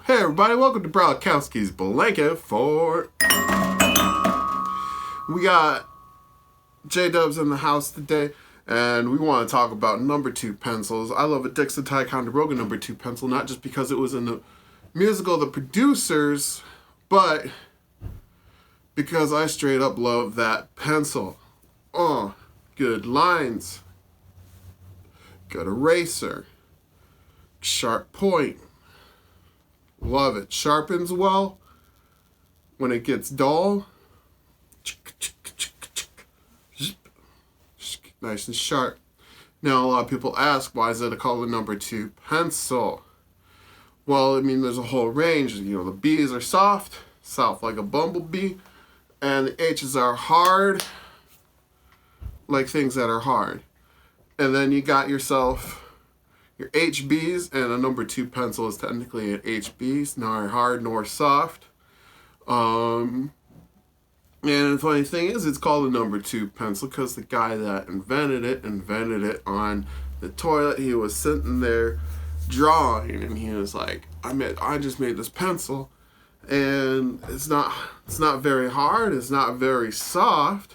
Hey everybody, welcome to Brawlkowski's Blanket for... We got J-Dubs in the house today, and we want to talk about number 2 pencils. I love a Dixon Ticonderoga number 2 pencil, not just because it was in the musical The Producers, but because I straight up love that pencil. Oh, good lines, good eraser, sharp point. Love it. Sharpens well. When it gets dull, nice and sharp. Now, a lot of people ask, why is it called a number 2 pencil? Well, I mean, there's a whole range. You know, the B's are soft like a bumblebee, and the H's are hard, like things that are hard. And then you got yourself your HBs, and a number 2 pencil is technically an HB, nor hard nor soft. And the funny thing is, it's called a number 2 pencil because the guy that invented it on the toilet. He was sitting there drawing, and he was like, I just made this pencil, and it's not very hard, it's not very soft.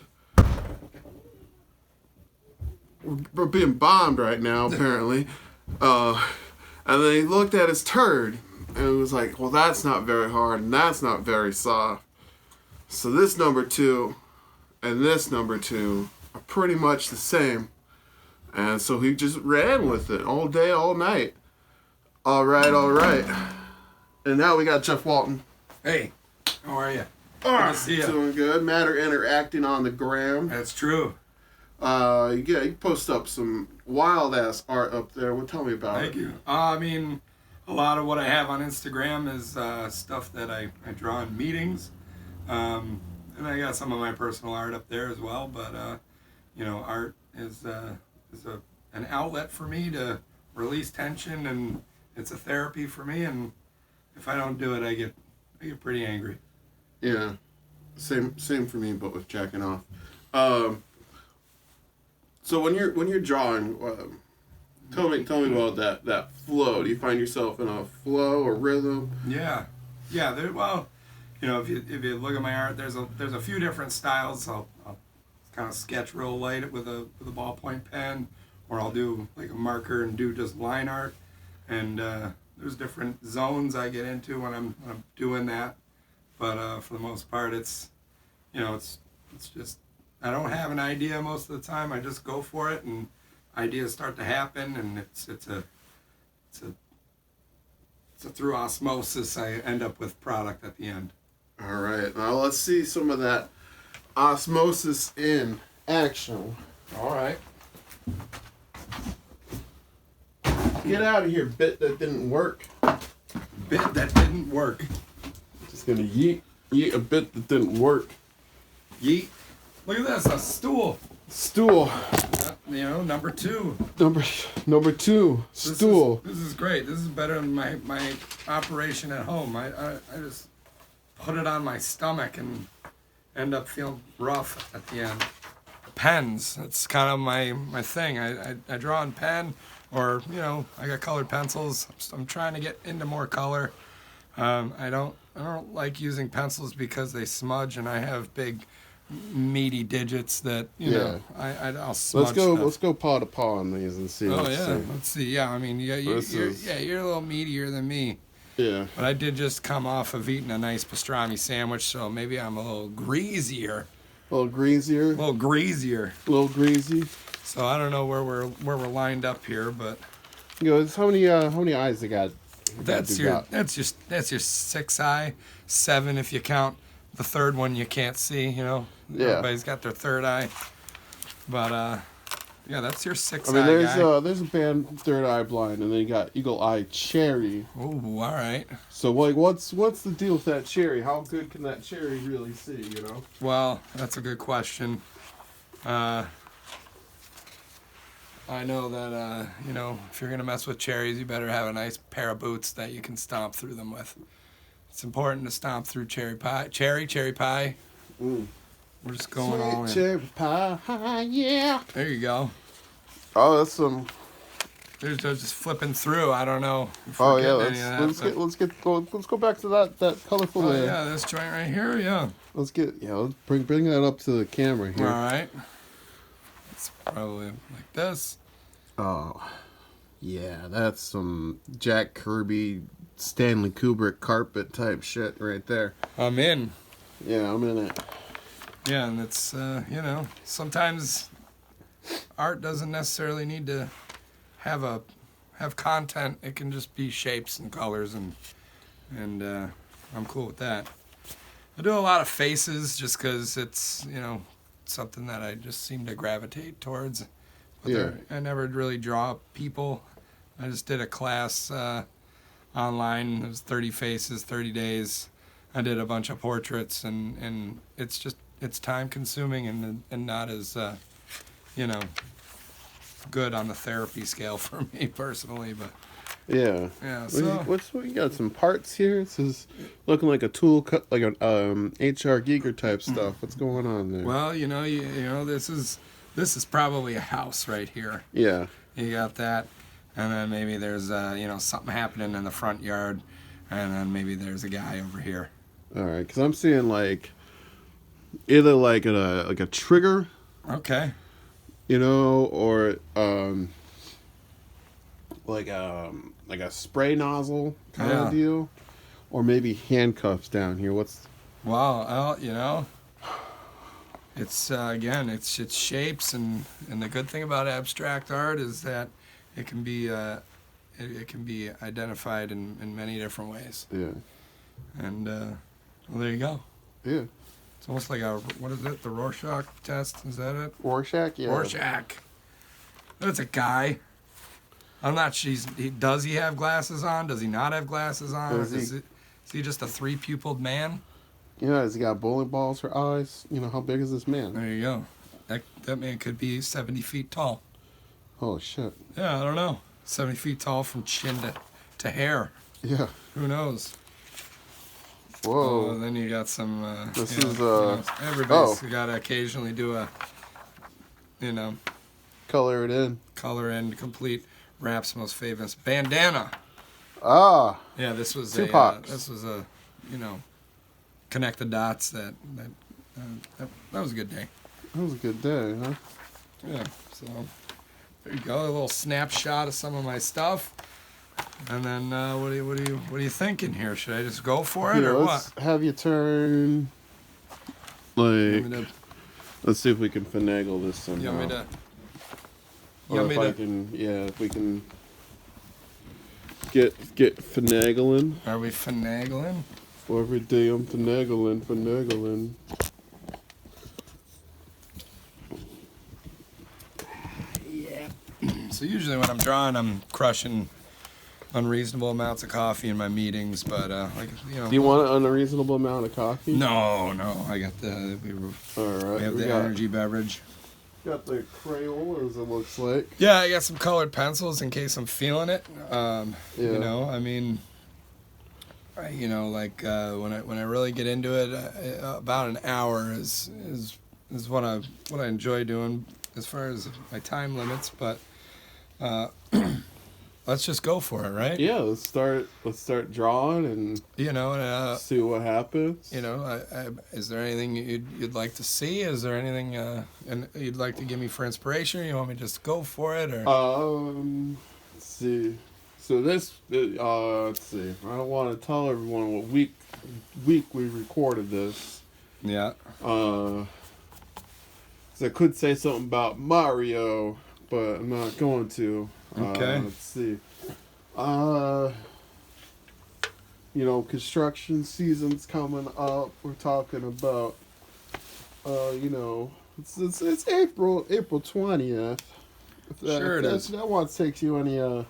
We're being bombed right now, apparently. And then he looked at his turd and was like, well, that's not very hard and that's not very soft. So this number 2 and this number 2 are pretty much the same. And so he just ran with it all day, all night. All right. And now we got Jeff Walton. Hey, how are you? Good to see you. Doing good. Matter interacting on the gram. That's true. You post up some wild ass art up there. Well, tell me about it. Thank you. I mean, a lot of what I have on Instagram is stuff that I draw in meetings, and I got some of my personal art up there as well. But art is an outlet for me to release tension, and it's a therapy for me. And if I don't do it, I get pretty angry. Yeah, same for me, but with jacking off. So when you're drawing, tell me about that flow. Do you find yourself in a flow or rhythm? Yeah. Well, if you look at my art, there's a few different styles. I'll kind of sketch real light with a ballpoint pen, or I'll do like a marker and do just line art. And there's different zones I get into when I'm doing that. But for the most part, it's just. I don't have an idea most of the time. I just go for it, and ideas start to happen, and it's a through osmosis I end up with product at the end. All right, now let's see some of that osmosis in action. All right. Get out of here, bit that didn't work. Bit that didn't work. Just gonna yeet a bit that didn't work. Yeet. Look at this, a stool. Stool. Number 2. Number 2, stool. This is great. This is better than my operation at home. I just put it on my stomach and end up feeling rough at the end. Pens. It's kind of my thing. I draw in pen, or I got colored pencils. I'm trying to get into more color. I don't like using pencils because they smudge, and I have big meaty digits that I'll smudge. Let's go paw to paw on these and see. Oh yeah, let's see. Yeah, I mean, you're a little meatier than me. Yeah. But I did just come off of eating a nice pastrami sandwich, so maybe I'm a little greasier. A little greasier. A little greasier. A little greasy. So I don't know where we're lined up here, but how many eyes they got? That's your 6 eye, 7 if you count the third one you can't see, Yeah. Everybody's got their third eye. But that's your 6 eye. I mean, there's a band Third Eye Blind, and then you got Eagle Eye Cherry. Oh, all right. So what's the deal with that cherry? How good can that cherry really see, Well, that's a good question. I know that if you're gonna mess with cherries, you better have a nice pair of boots that you can stomp through them with. It's important to stomp through cherry pie. Cherry pie. Mm. We're just going Sweet all in. cherry pie, yeah. There you go. Oh, that's some They're just flipping through. I don't know. If Oh we're yeah, getting any of that, let's go back to that colorful. oh yeah, this joint right here. Yeah. Let's bring that up to the camera All here. right. It's probably like this. Oh, yeah, that's some Jack Kirby, Stanley Kubrick carpet type shit right there. I'm in. Yeah, I'm in it. Yeah, and it's sometimes art doesn't necessarily need to have content. It can just be shapes and colors, and I'm cool with that. I do a lot of faces just because it's something that I just seem to gravitate towards. But I never really draw people. I just did a class online. It was 30 faces, 30 days. I did a bunch of portraits, and it's time consuming and not as good on the therapy scale for me personally, but yeah. So What you got? Some parts here. This is looking like a tool cut, like an HR Giger type stuff. What's going on there? well, this is probably a house right here. Yeah. You got that, and then maybe there's something happening in the front yard, and then maybe there's a guy over here. All right, because I'm seeing like either like a trigger, Okay. or like a spray nozzle kind of deal, or maybe handcuffs down here. Well, it's again, it's shapes, and the good thing about abstract art is that it can be identified in many different ways. Yeah. And well, there you go. Yeah. It's almost like what is it? The Rorschach test? Is that it? Rorschach, yeah. Rorschach. That's a guy. I'm not sure. Does he have glasses on? Does he not have glasses on? Is he just a three-pupiled man? Has he got bowling balls for eyes? How big is this man? There you go. That man could be 70 feet tall. Oh, shit. Yeah, I don't know. 70 feet tall from chin to hair. Yeah. Who knows? Whoa. Then you got some. Oh. Everybody's got to occasionally do a. Color it in. Color in complete. Rap's most famous bandana. Ah. Yeah, this was Tupac's. a connect the dots. That was a good day. That was a good day, huh? Yeah. So there you go. A little snapshot of some of my stuff. And then what are you thinking here? Should I just go for it or let's what? have you turn. Like, let's see if we can finagle this somehow. You want me to? If we can get finagling. Are we finagling? Every day I'm finagling. Yeah. So usually when I'm drawing, I'm crushing unreasonable amounts of coffee in my meetings, but Do you want an unreasonable amount of coffee? No, I got All right. we have the energy beverage. Got the Crayolas, it looks like. Yeah, I got some colored pencils in case I'm feeling it. When I really get into it, about an hour is what I enjoy doing as far as my time limits. But let's just go for it, right? Yeah, let's start drawing and see what happens. Is there anything you'd like to see? Is there anything and you'd like to give me for inspiration? You want me to just go for it, or? Let's see. So this, let's see. I don't want to tell everyone what week we recorded this. Yeah. 'Cause I could say something about Mario, but I'm not going to. Okay. Let's see. Construction season's coming up. We're talking about, it's April 20th. Sure it is. That one takes you any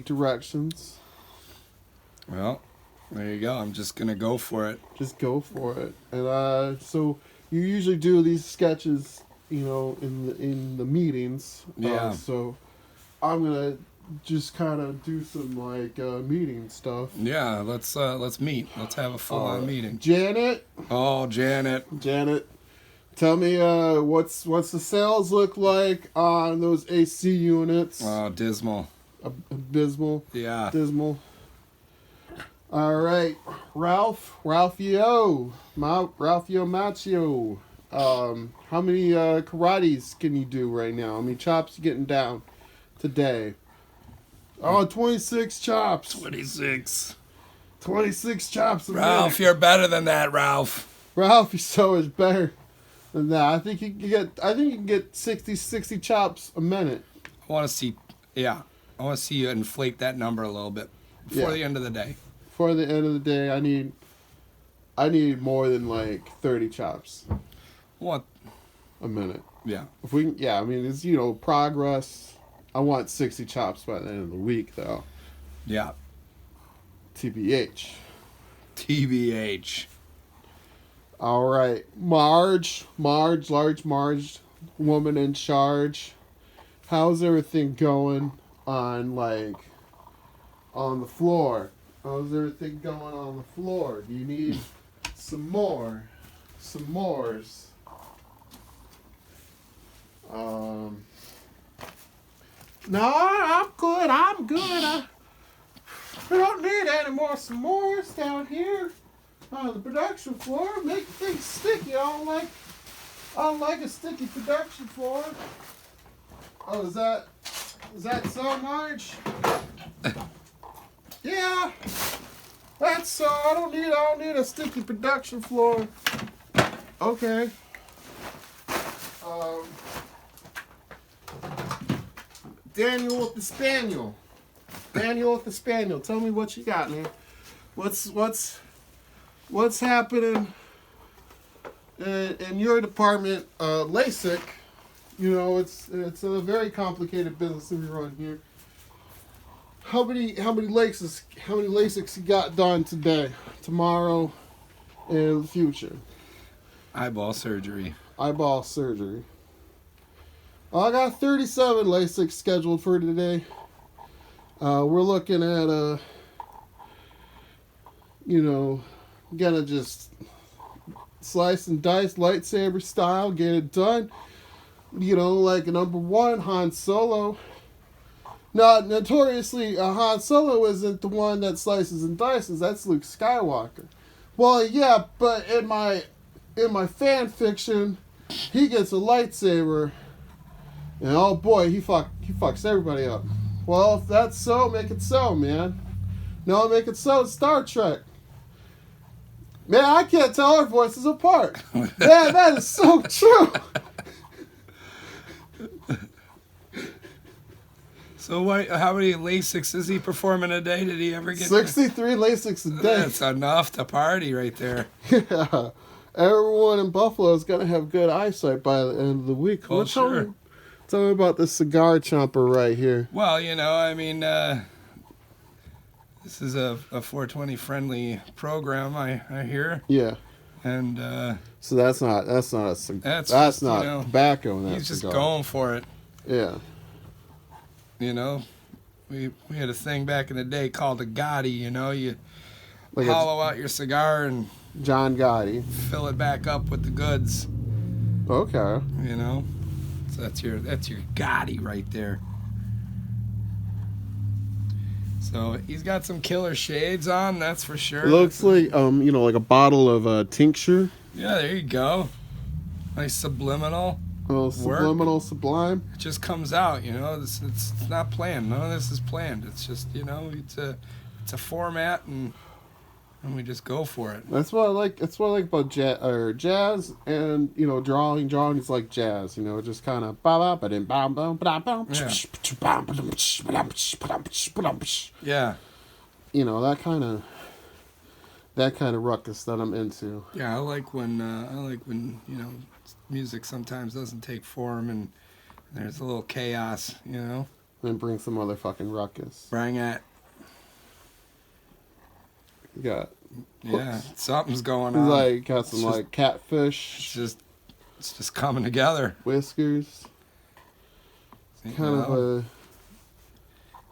directions. Well, there you go. I'm just gonna go for it. Just go for it. And so you usually do these sketches, in the meetings. Yeah. So I'm gonna just kind of do some meeting stuff. Yeah, let's meet. Let's have a full-on meeting. Janet. Oh, Janet. Tell me, what's the sales look like on those AC units? Oh, dismal. Abysmal. Yeah. Dismal. All right, Ralphio Macchio. How many karates can you do right now? How many chops you getting down today? Oh, 26 chops. 26. 26 chops a Ralph, minute. you're better than that, Ralph. Ralph, you're so much better than that. I think you can get 60 chops a minute. I want to see you inflate that number a little bit before the end of the day. Before the end of the day, I need more than like 30 chops. What? A minute. Yeah. If we, I mean, it's progress. I want 60 chops by the end of the week, though. Yeah. TBH. TBH. All right, Large Marge, woman in charge. How's everything going on the floor? How's everything going on the floor? Do you need some mores? No, I'm good. I don't need any more s'mores down here on the production floor. Make things sticky. I don't like a sticky production floor. Oh, is that so, Marge? Yeah, that's so. I don't need a sticky production floor. Okay. Daniel with the Spaniel. Tell me what you got, man. What's happening in your department? LASIK. It's a very complicated business that we run here. How many LASIKs you got done today, tomorrow, and in the future? Eyeball surgery. I got 37 LASIK scheduled for today. We're looking at gonna just slice and dice lightsaber style, get it done. Like a number one, Han Solo. Now, notoriously, Han Solo isn't the one that slices and dices. That's Luke Skywalker. Well, yeah, but in my fan fiction, he gets a lightsaber, and oh boy, he fucks everybody up. Well, if that's so, make it so, man. No, make it so. It's Star Trek. Man, I can't tell our voices apart. Man, that is so true. So how many LASIKs is he performing a day? Did he ever get 63 LASIKs a day. That's enough to party right there. Yeah. Everyone in Buffalo is going to have good eyesight by the end of the week. Well, sure. Tell me about this cigar chomper right here. Well, this is a 420 friendly program, I hear. Yeah. And so that's not a cigar. That's not tobacco in that he's just cigar. going for it. Yeah. We had a thing back in the day called a Gotti, you Like hollow out your cigar and John Gotti. fill it back up with the goods. Okay. So that's your Gotti right there. So he's got some killer shades on, that's for sure. It looks like like a bottle of tincture. Yeah, there you go. Nice subliminal. Oh, subliminal, sublime. It just comes out, It's not planned. None of this is planned. It's just, it's a format, and we just go for it. That's what I like. That's what I like about jazz, and drawing. Drawing is like jazz. Just kind of Yeah. That kind of ruckus that I'm into. Yeah, I like when music sometimes doesn't take form and there's a little chaos, And bring some motherfucking ruckus. Bring it. Got. Yeah, something's going on. Got some catfish. It's just coming together. Whiskers. Kind of a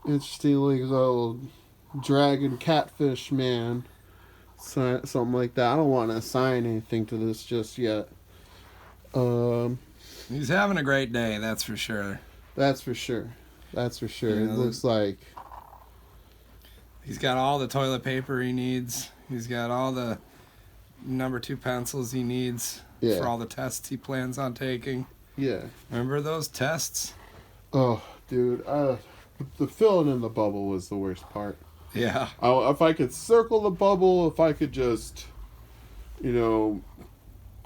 interesting little dragon catfish man. Something like that. I don't want to assign anything to this just yet. Um, He's having a great day, that's for sure. that's for sure. That's for sure. You It know, looks like he's got all the toilet paper he needs. He's got all the number 2 pencils he needs yeah, for all the tests he plans on taking. yeah. Remember those tests? Oh, dude, the filling in the bubble was the worst part. Yeah. If I could circle the bubble, if I could just, you know,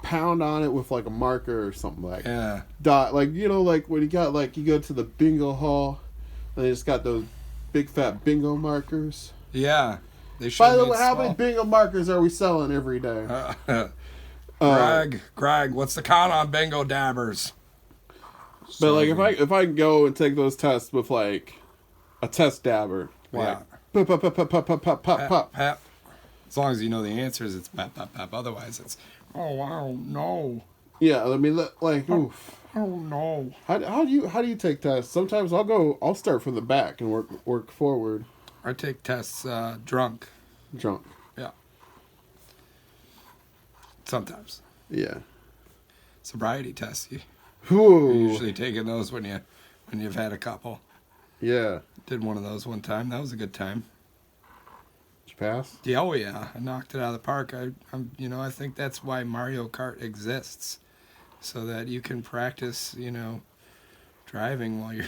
pound on it with like a marker or something like Yeah. dot, like like when you got like you go to the bingo hall, and they just got those big fat bingo markers. Yeah. They should. By the way, how many bingo markers are we selling every day? Greg, what's the count on bingo dabbers? But like if I can go and take those tests with like a test dabber, like pop pop pop pop pop pop pop pop pop. Pap. As long as you know the answers, it's pap pap pap. Otherwise, it's I don't know. Yeah, I mean like oof. I don't know. How do you take tests? Sometimes I'll start from the back and work forward. I take tests drunk. Drunk. Yeah. Sometimes. Yeah. Sobriety tests. Ooh. You're usually taking those when you've had a couple. Yeah. Did one of those one time. That was a good time. Did you pass? Yeah, oh yeah. I knocked it out of the park. I think that's why Mario Kart exists. So that you can practice, driving while you're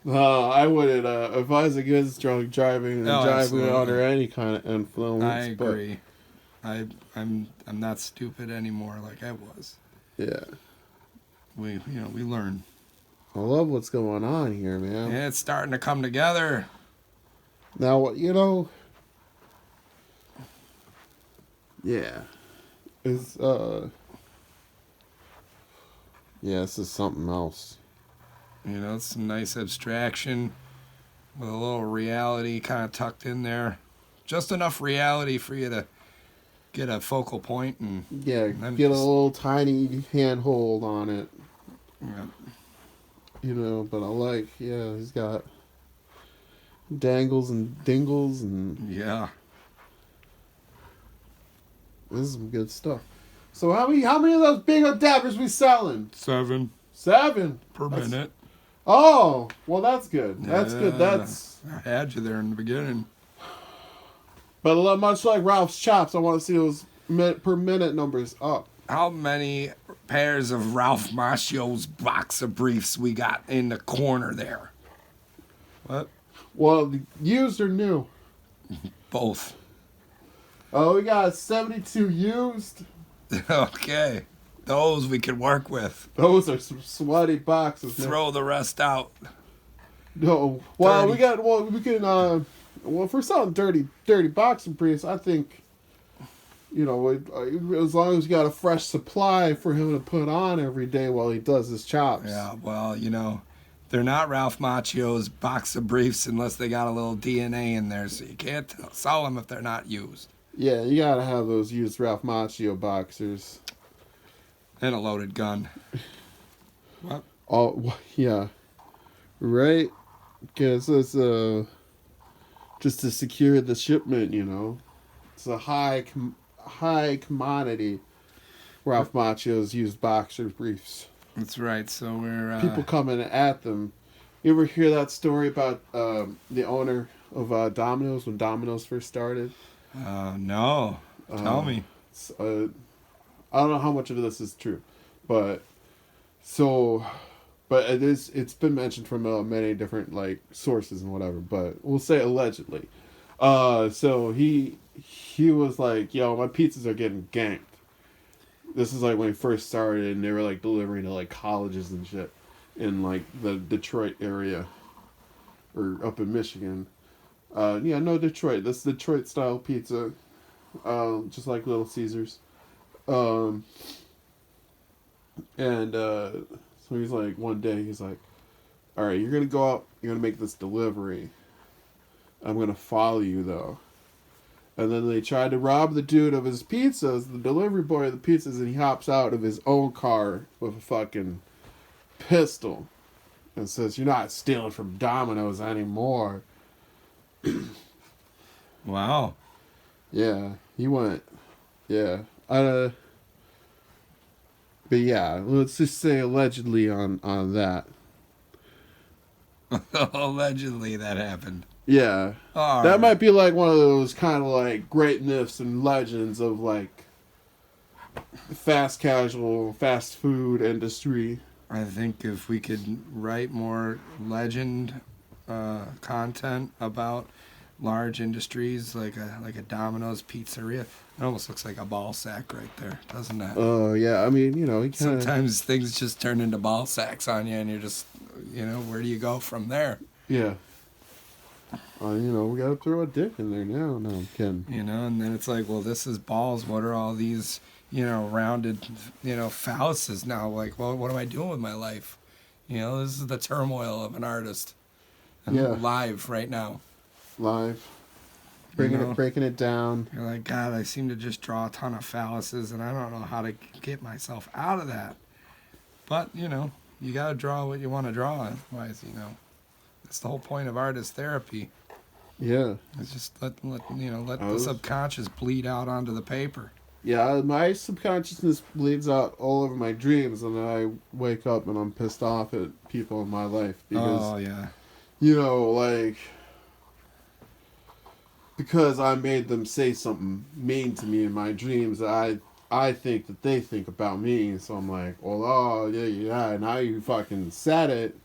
I wouldn't. If I was against drunk driving and driving absolutely. under any kind of influence. I agree. I'm not stupid anymore like I was. Yeah. We learn. I love what's going on here, man. Yeah, it's starting to come together. Now, yeah. It's, yeah, this is something else. It's some nice abstraction with a little reality kind of tucked in there. Just enough reality for you to get a focal point and get a little tiny handhold on it. Yeah. But he's got dangles and dingles and yeah. This is some good stuff. So how many of those bingo dabbers we selling? 7 per minute. Oh, well that's good. That's good. That's I had you there in the beginning. But much like Ralph's Chops, I want to see those per minute numbers up. How many pairs of Ralph Macchio's boxer briefs we got in the corner there? What? Well, used or new? Both. Oh, we got 72 used. Okay. Those we could work with. Those are some sweaty boxes. Throw the rest out. No. Well, 30. we can, if we're selling dirty boxing briefs, I think, as long as we got a fresh supply for him to put on every day while he does his chops. Yeah, well, they're not Ralph Macchio's boxer briefs unless they got a little DNA in there, so you can't sell them if they're not used. Yeah, you gotta have those used Ralph Macchio boxers. And a loaded gun. What? Oh, yeah. Right? Because it's just to secure the shipment, It's a high commodity. Ralph Macchio's used boxer briefs. That's right. So we're people coming at them. You ever hear that story about the owner of Domino's when Domino's first started? No. Tell me. I don't know how much of this is true, but it's been mentioned from many different sources and whatever. But we'll say allegedly. So he was like, "Yo, my pizzas are getting ganked." This is when he first started, and they were delivering to colleges and shit in the Detroit area or up in Michigan. No, Detroit. That's Detroit style pizza, just like Little Caesars. So he's one day he's like, "All right, you're gonna go out. You're gonna make this delivery. I'm gonna follow you though." And then they tried to rob the dude of his pizzas, the delivery boy of the pizzas, and he hops out of his own car with a fucking pistol and says, "You're not stealing from Domino's anymore." Wow. Yeah, he went. Yeah, But yeah, let's just say allegedly on that. Allegedly that happened. Yeah. All That right. might be like one of those kind of like great myths and legends of like fast casual, fast food industry. I think if we could write more legend content about large industries like a Domino's pizzeria, it almost looks like a ball sack right there, doesn't it? Oh yeah, I mean, you know, he kind of Sometimes things just turn into ball sacks on you, and you're just, where do you go from there? yeah. You know, we gotta throw a dick in there now. No, I'm kidding. And then it's like, well, this is balls. What are all these, rounded, phalluses now? Like, well, what am I doing with my life? This is the turmoil of an artist. Yeah. Live right now. Live, breaking it down. You're like, God, I seem to just draw a ton of phalluses, and I don't know how to get myself out of that. But, you got to draw what you want to draw. Otherwise, that's the whole point of artist therapy. Yeah. It's just let the subconscious bleed out onto the paper. Yeah, my subconsciousness bleeds out all over my dreams, and then I wake up and I'm pissed off at people in my life because, because I made them say something mean to me in my dreams that I think that they think about me. So I'm like, well, oh yeah, now you fucking said it.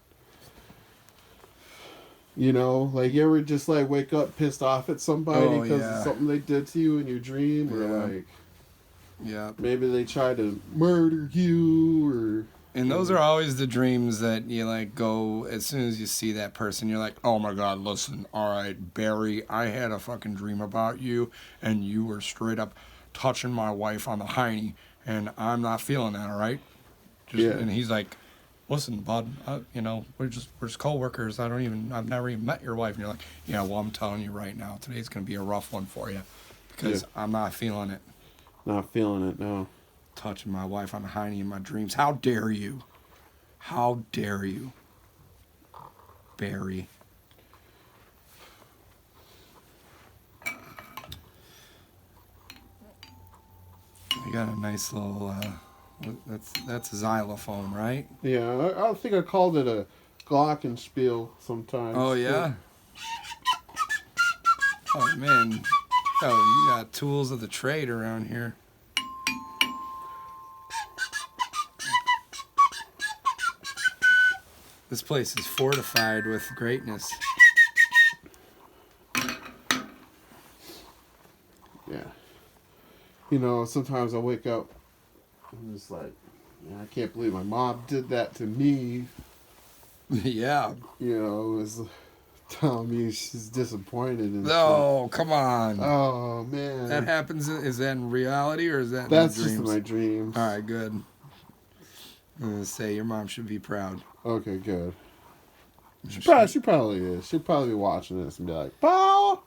You ever just like wake up pissed off at somebody because of something they did to you in your dream, or maybe they tried to murder you, or. And those are always the dreams that you like go as soon as you see that person. You're like, oh my God, listen, all right, Barry, I had a fucking dream about you, and you were straight up touching my wife on the hiney, and I'm not feeling that, all right? And he's like, listen, bud, we're just coworkers. I've never even met your wife. And you're like, yeah, well, I'm telling you right now, today's gonna be a rough one for you, because I'm not feeling it. Not feeling it, no. Touching my wife on the hiney in my dreams. How dare you? How dare you, Barry? You got a nice little. That's a xylophone, right? Yeah, I think I called it a glockenspiel sometimes. Oh yeah. Oh man. Oh, you got tools of the trade around here. This place is fortified with greatness. Yeah. Sometimes I wake up and I'm just like, I can't believe my mom did that to me. Yeah. It was telling me she's disappointed. No, come on. Oh, man. That happens. Is that in reality or is that That's in dreams? just in my dreams. All right, good. I'm going to say your mom should be proud. Okay, good. She probably is. She'll probably be watching this and be like, bro,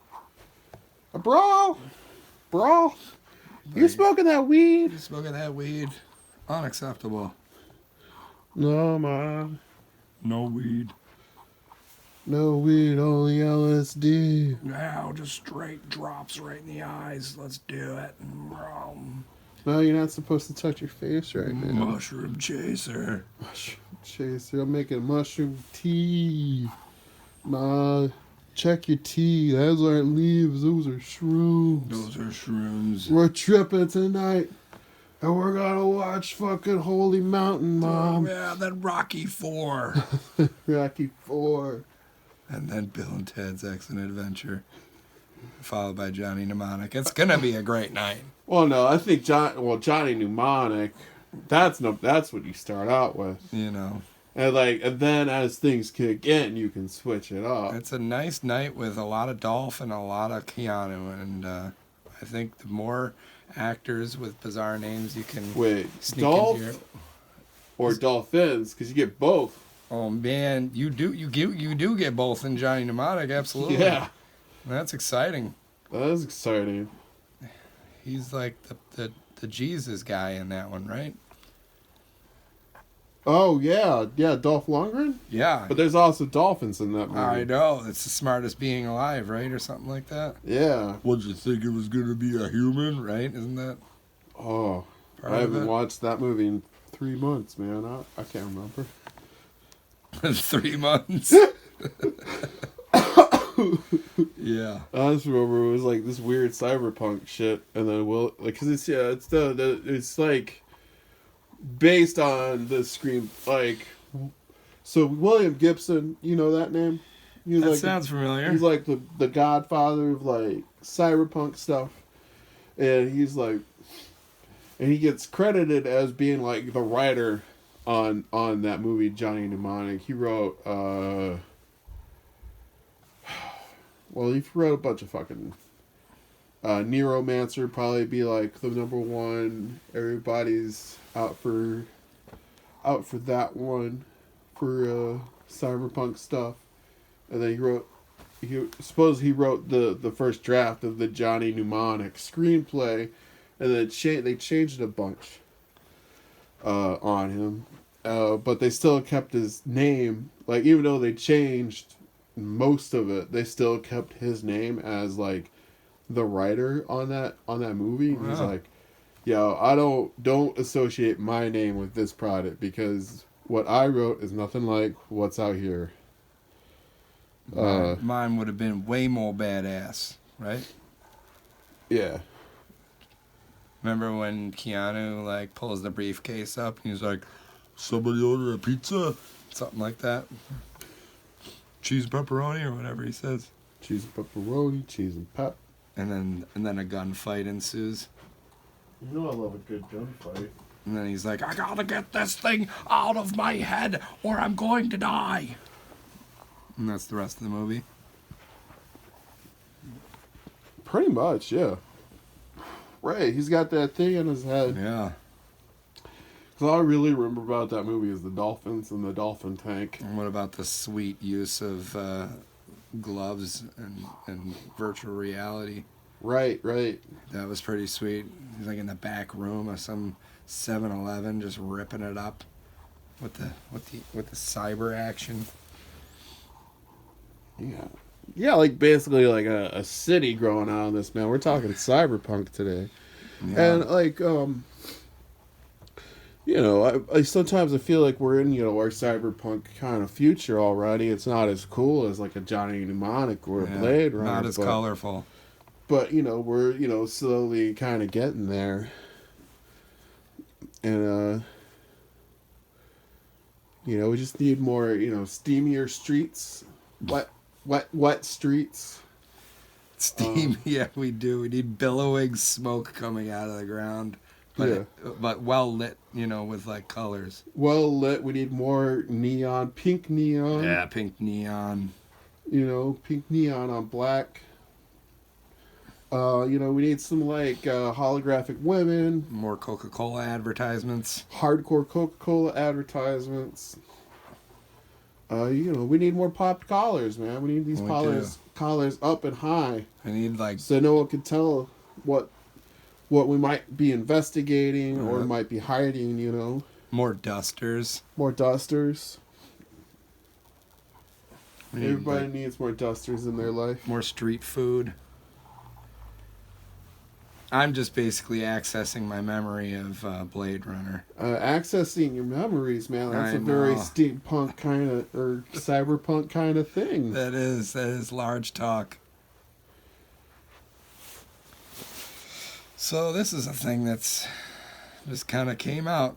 you smoking that weed? You smoking that weed? Unacceptable. No, Mom. No weed. No weed, only LSD. Now, just straight drops right in the eyes. Let's do it. No, you're not supposed to touch your face right now. Mushroom chaser. Mushroom chaser. I'm making mushroom tea. Ma, check your tea. Those aren't leaves. Those are shrooms. Those are shrooms. We're tripping tonight. And we're gonna watch fucking Holy Mountain, Mom. Oh, yeah, that Rocky 4. Rocky 4. And then Bill and Ted's Excellent Adventure. Followed by Johnny Mnemonic. It's gonna be a great night. Well, no, I think Johnny Mnemonic, that's what you start out with. And then as things kick in, you can switch it up. It's a nice night with a lot of Dolph and a lot of Keanu, and I think the more actors with bizarre names you can sneak Dolph into your... or Dolphins, because you get both. Oh man, you do get both in Johnny Mnemonic, absolutely. Yeah, that's exciting. That is exciting. He's like the Jesus guy in that one, right? Oh yeah, Dolph Lundgren. Yeah, but there's also dolphins in that movie. I know, it's the smartest being alive, right, or something like that. Yeah. What'd you think it was gonna be, a human, right? Isn't that? Oh, I haven't watched that movie in 3 months, man. I can't remember. 3 months. Yeah. I just remember it was like this weird cyberpunk shit, and then because it's like based on the screen, like, so William Gibson, you know that name? He's That like sounds familiar. He's like the godfather of like cyberpunk stuff, and and he gets credited as being like the writer on that movie Johnny Mnemonic. He wrote he wrote a bunch of fucking Neuromancer, probably be like the number one. Everybody's out for that one for cyberpunk stuff. And then he wrote the first draft of the Johnny Mnemonic screenplay, and then they changed a bunch on him, but they still kept his name. Like, even though they changed most of it, they still kept his name as like the writer on that movie. And he's like, yo, I don't associate my name with this product, because what I wrote is nothing like what's out here. Mine would have been way more badass, right? Yeah. Remember when Keanu like pulls the briefcase up and he's like, "Somebody order a pizza?" Something like that. Cheese and pepperoni or whatever he says. Cheese and pepperoni, cheese and pep. And then a gunfight ensues. You know I love a good gunfight. And then he's like, "I gotta get this thing out of my head or I'm going to die." And that's the rest of the movie. Pretty much, yeah. Right, he's got that thing in his head. Yeah. Because all I really remember about that movie is the dolphins and the dolphin tank. And what about the sweet use of gloves and virtual reality? Right. That was pretty sweet. He's like in the back room of some 7-Eleven, just ripping it up with the cyber action. Yeah, like basically like a city growing out of this, man. We're talking cyberpunk today. Yeah. And like I sometimes I feel like we're in, our cyberpunk kind of future already. It's not as cool as like a Johnny Mnemonic or a Blade Runner. Not as colorful. But, we're, slowly kind of getting there. And, we just need more, steamier streets. Wet streets. Steam, yeah, we do. We need billowing smoke coming out of the ground. But well lit, with like colors. Well lit. We need more neon, pink neon. Yeah, pink neon. Pink neon on black. We need some like holographic women. More Coca-Cola advertisements. Hardcore Coca-Cola advertisements. We need more popped collars, man. We need these collars up and high. I need like so no one can tell what we might be investigating or might be hiding. More dusters. Everybody needs more dusters in their life. More street food. I'm just basically accessing my memory of Blade Runner. Accessing your memories, man. That's a very steampunk kind of, or cyberpunk kind of thing. That is large talk. So this is a thing that's just kind of came out.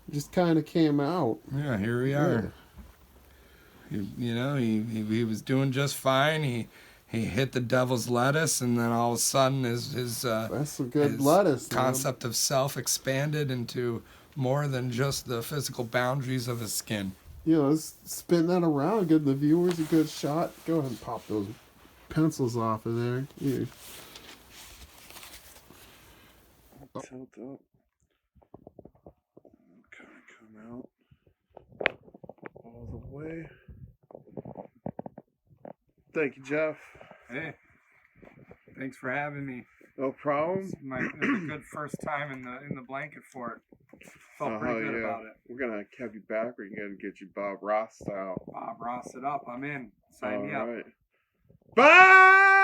Yeah, here we are. He was doing just fine. He hit the devil's lettuce, and then all of a sudden his that's some good lettuce. Concept of self expanded into more than just the physical boundaries of his skin. Let's spin that around, give the viewers a good shot. Go ahead and pop those pencils off of there. Yeah. Tilt up. Kind of come out all the way. Thank you, Jeff. Hey, thanks for having me. No problem. It's a good first time in the blanket fort. Felt pretty good about it. We're gonna have you back. We're gonna get you Bob Ross style. Bob Ross it up. I'm in. Sign me up. Bye.